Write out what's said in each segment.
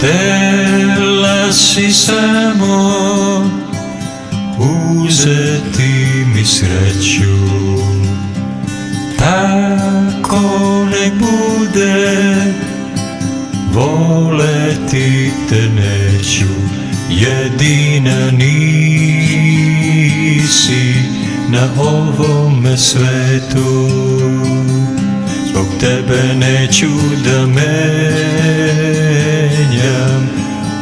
Htela si samo uzeti mi sreću, tako nek bude, voleti te neću, jedina nisi na ovome svetu. Zbog tebe neću da menjam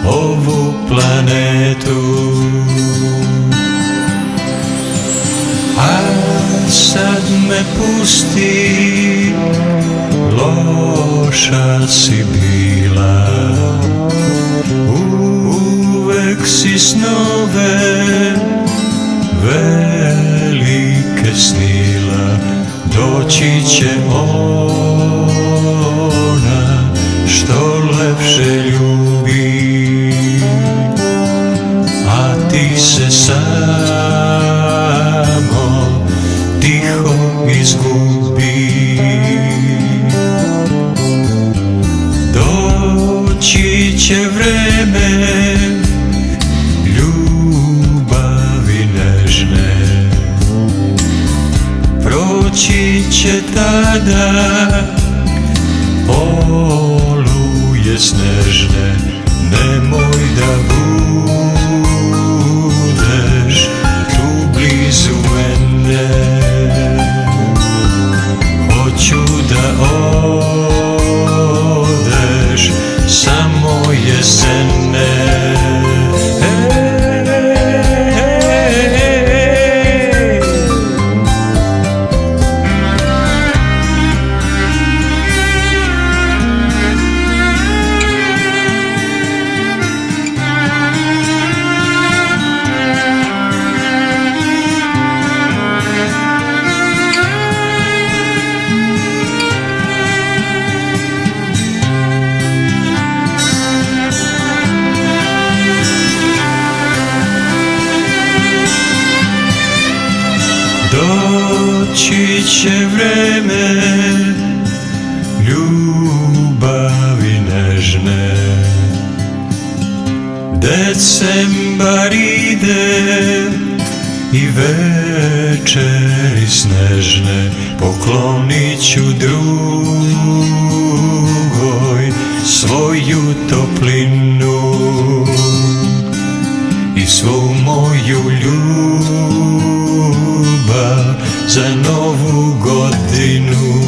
ovu planetu. A sad me pusti, loša si bila, uvek si snove velike snila. Doći će ona što lepše ljubi, a ti se samo tiho izgubi. Doći će vreme ljubavi nežne, proći će tada oluje snežne. Nemoj da budeš tu blizu mene, hoću da odeš samo jesene. Doći će vreme ljubavi nežne, decembar ide i večeri snežne. Poklonit ću drugoj svoju toplinu i svu moju ljubav za novu godinu.